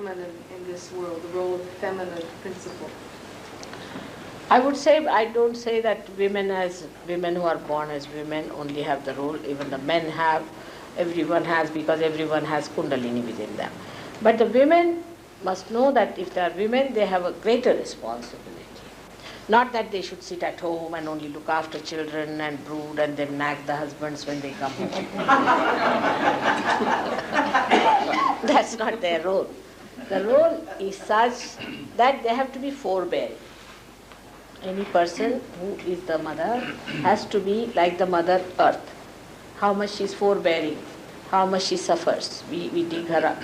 feminine in this world, the role of the feminine principle? I would say, I don't say that women who are born as women only have the role, even the men have, everyone has, because everyone has Kundalini within them. But the women must know that if they are women, they have a greater responsibility. Not that they should sit at home and only look after children and brood and then nag the husbands when they come home. That's not their role. The role is such that they have to be forbearing. Any person who is the mother has to be like the Mother Earth. How much she is forbearing, how much she suffers. We dig her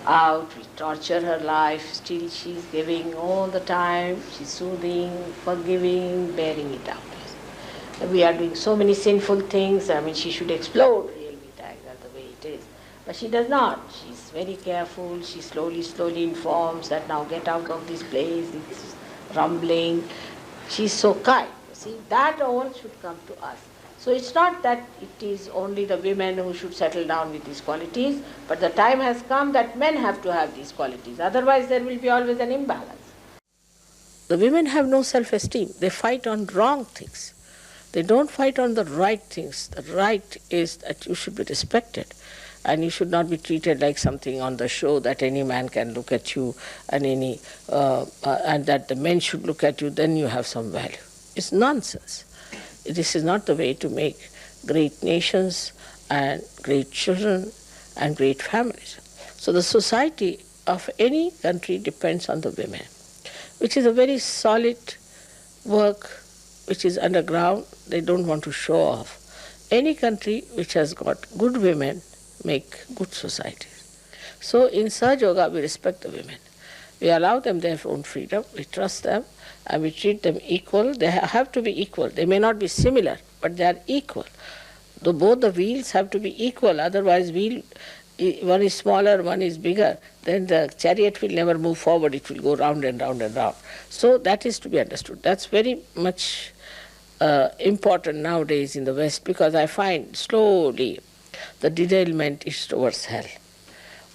out, we torture her life, still she is giving all the time, she is soothing, forgiving, bearing it out. We are doing so many sinful things, she should explode really, that's the way it is. But she does not. She is very careful, she slowly informs that now get out of this place, it's rumbling. She is so kind. See, that all should come to us. So it's not that it is only the women who should settle down with these qualities, but the time has come that men have to have these qualities. Otherwise there will be always an imbalance. The women have no self-esteem. They fight on wrong things. They don't fight on the right things. The right is that you should be respected and you should not be treated like something on the show that any man can look at you and and that the men should look at you, then you have some value. It's nonsense. This is not the way to make great nations and great children and great families. So the society of any country depends on the women, which is a very solid work, which is underground. They don't want to show off. Any country which has got good women make good societies. So in Sahaja Yoga we respect the women. We allow them their own freedom, we trust them, and we treat them equal. They have to be equal. They may not be similar, but they are equal. Though both the wheels have to be equal, otherwise one is smaller, one is bigger, then the chariot will never move forward, it will go round and round and round. So that is to be understood. That's very much important nowadays in the West, because I find slowly the derailment is towards hell.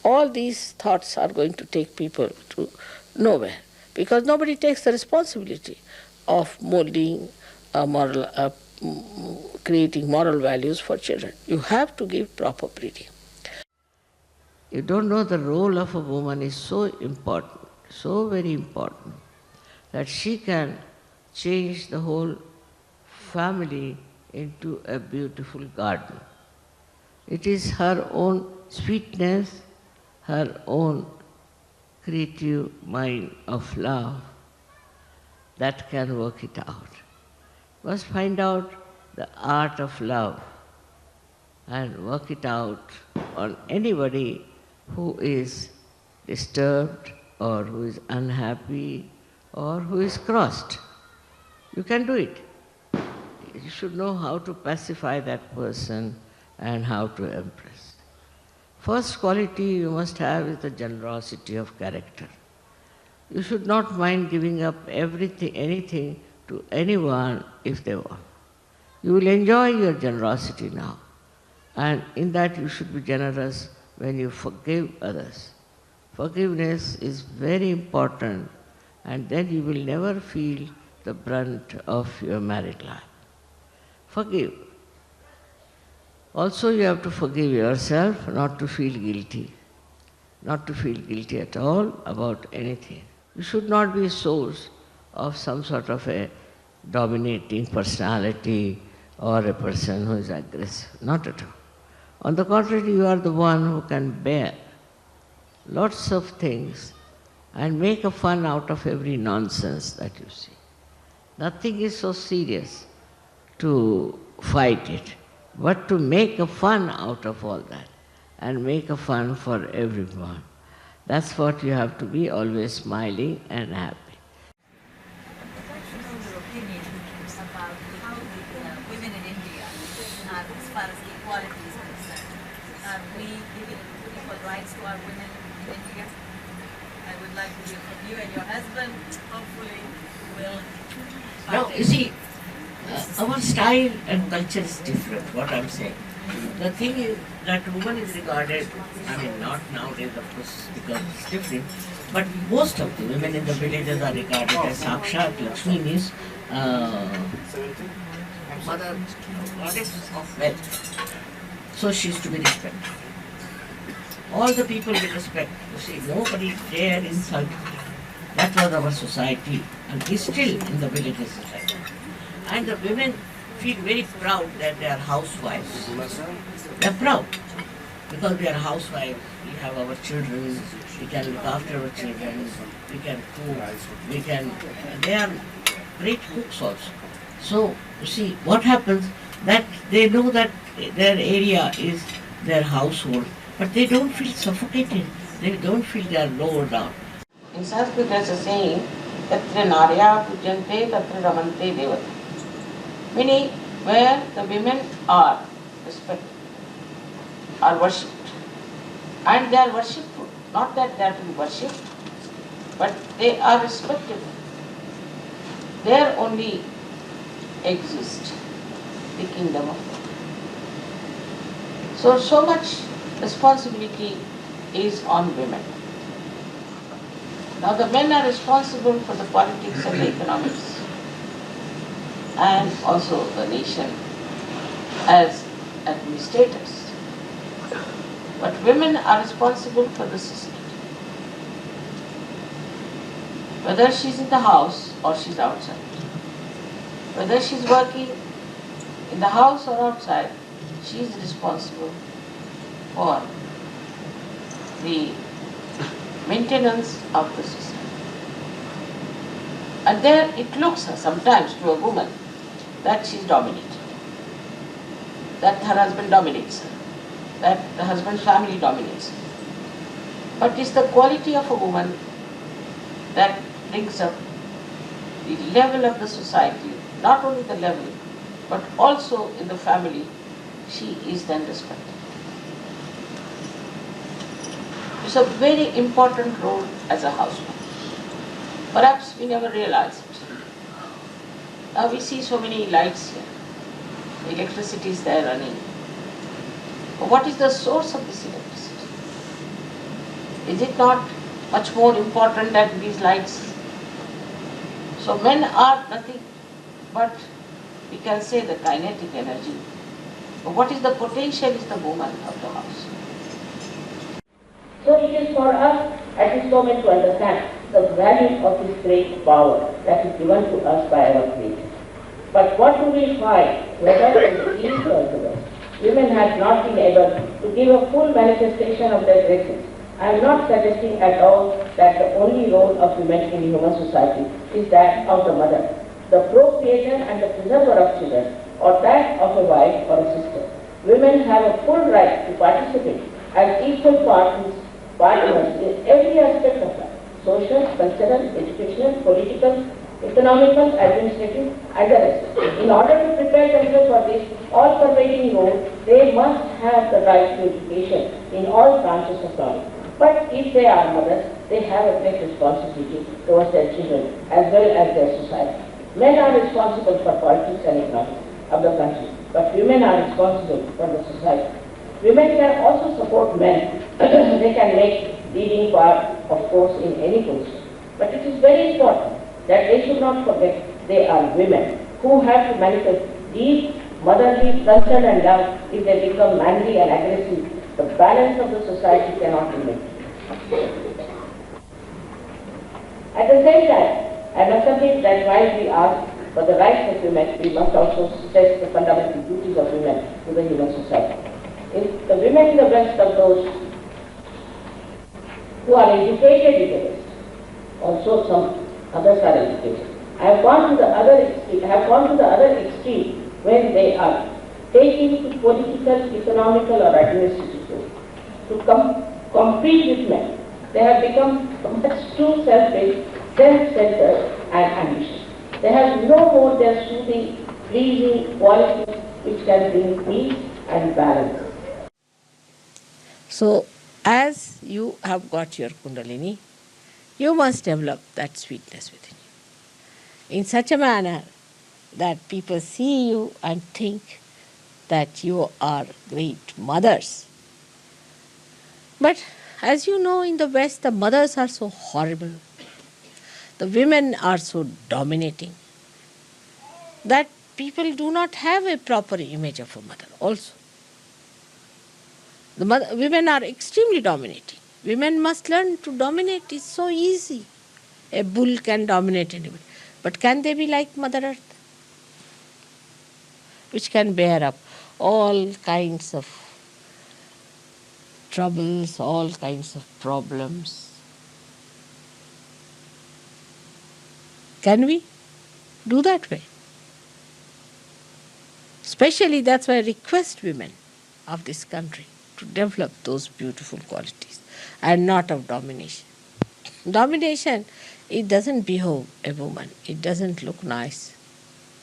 All these thoughts are going to take people to nowhere, because nobody takes the responsibility of molding creating moral values for children. You have to give proper breeding. You don't know the role of a woman is so important, so very important, that she can change the whole family into a beautiful garden. It is her own sweetness, her own creative mind of love that can work it out. Must find out the art of love and work it out on anybody who is disturbed or who is unhappy or who is crossed. You can do it. You should know how to pacify that person and how to impress. First quality you must have is the generosity of character. You should not mind giving up anything to anyone if they want. You will enjoy your generosity now. And in that you should be generous when you forgive others. Forgiveness is very important, and then you will never feel the brunt of your married life. Forgive. Also you have to forgive yourself, not to feel guilty. Not to feel guilty at all about anything. You should not be a source of some sort of a dominating personality or a person who is aggressive. Not at all. On the contrary, you are the one who can bear lots of things and make a fun out of every nonsense that you see. Nothing is so serious to fight it, but to make a fun out of all that and make a fun for everyone. That's what you have to be, always smiling and happy. Your opinion about how the women in India, as far as equality is concerned, are we giving equal rights to our women in India? I would like to hear from you, and your husband hopefully will. No, you see, our style and culture is different, what I'm saying. The thing is that woman is regarded, I mean, not nowadays, of course, because it's different, but most of the women in the villages are regarded as Sakshat. Lakshmi means mother, goddess of wealth. So she is to be respected. All the people will respect. You see, nobody dare insult. That was our society, and is still in the villages society. And the women feel very proud that they are housewives. They are proud because we are housewives. We have our children. We can look after our children. We can cook. We can. They are great cooks also. So you see, what happens that they know that their area is their household, but they don't feel suffocated. They don't feel they are lower down. In Sanskrit, there's a saying, "Tatra narya pujante, tatra ramante devata." Meaning, where the women are respected, are worshipped, and they are worshipful. Not that they are to be worshipped, but they are respected. There only exists the kingdom of God. So much responsibility is on women. Now the men are responsible for the politics and the economics, and also the nation as administrators. But women are responsible for the society. Whether she's in the house or she's outside, whether she's working in the house or outside, she is responsible for the maintenance of the society. And there it looks sometimes to a woman that she is dominated, that her husband dominates her, that the husband's family dominates her. But it's the quality of a woman that brings up the level of the society, not only the level, but also in the family, she is then respected. It's a very important role as a housewife. Perhaps we never realize it. Now we see so many lights here. Electricity is there running. But what is the source of this electricity? Is it not much more important than these lights? So men are nothing but, we can say, the kinetic energy. But what is the potential is the woman of the house. So it is for us at this moment to understand the value of this great power that is given to us by our Creator. But what do we find, whether in the East or the West? Women have not been able to give a full manifestation of their graces. I am not suggesting at all that the only role of women in human society is that of the mother, the procreator and the preserver of children, or that of a wife or a sister. Women have a full right to participate as equal partners in every aspect of life: social, cultural, educational, political, economical, administrative, and the rest. In order to prepare themselves for this all-pervading role, they must have the right to education in all branches of knowledge. But if they are mothers, they have a great responsibility towards their children as well as their society. Men are responsible for politics and economics of the country, but women are responsible for the society. Women can also support men. They can make leading part, of course, in any position. But it is very important that they should not forget they are women who have to manifest deep motherly concern and love. If they become manly and aggressive, the balance of the society cannot be maintained. At the same time, I must admit that while we ask for the rights of women, we must also stress the fundamental duties of women to the human society. If the women in the West of those who are educated in the West, also some others are educated. I have gone to the other extreme when they are taking to political, economical or administrative roles to compete with men. They have become much too selfish, self-centered and ambitious. They have no more their soothing, pleasing qualities which can bring peace and balance. So, as you have got your Kundalini, you must develop that sweetness within you in such a manner that people see you and think that you are great mothers. But as you know, in the West, the mothers are so horrible. The women are so dominating that people do not have a proper image of a mother also. Women are extremely dominating. Women must learn to dominate. It's so easy. A bull can dominate anybody. But can they be like Mother Earth, which can bear up all kinds of troubles, all kinds of problems? Can we do that way? Especially that's why I request women of this country to develop those beautiful qualities and not of domination. Domination, it doesn't behove a woman. It doesn't look nice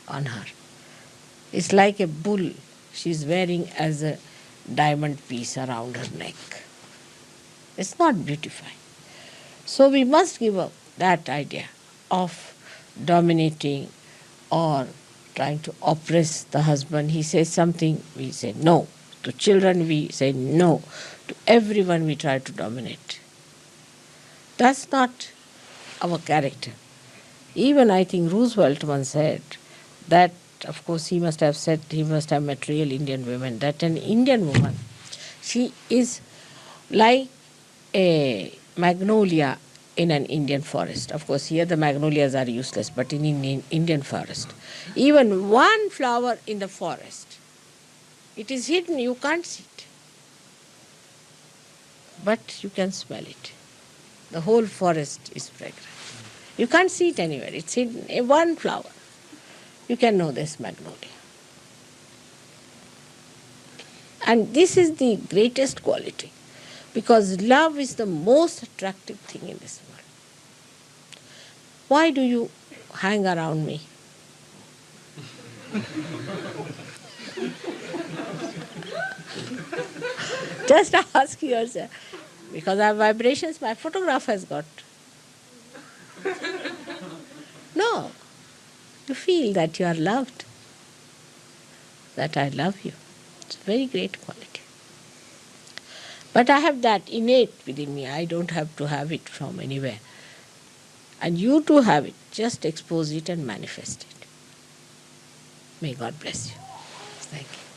on her. It's like a bull she's wearing as a diamond piece around her neck. It's not beautifying. So we must give up that idea of dominating or trying to oppress the husband. He says something, we say no. To children, we say no. To everyone, we try to dominate. That's not our character. Even I think Roosevelt once said that, of course, he must have met real Indian women, that an Indian woman, she is like a magnolia in an Indian forest. Of course, here the magnolias are useless, but in Indian forest, even one flower in the forest, it is hidden, you can't see it. But you can smell it. The whole forest is fragrant. You can't see it anywhere, it's hidden in one flower. You can know this magnolia. And this is the greatest quality, because love is the most attractive thing in this world. Why do you hang around me? Just ask yourself. Because I have vibrations, my photograph has got. No. You feel that you are loved, that I love you. It's a very great quality. But I have that innate within me. I don't have to have it from anywhere. And you too have it. Just expose it and manifest it. May God bless you. Thank you.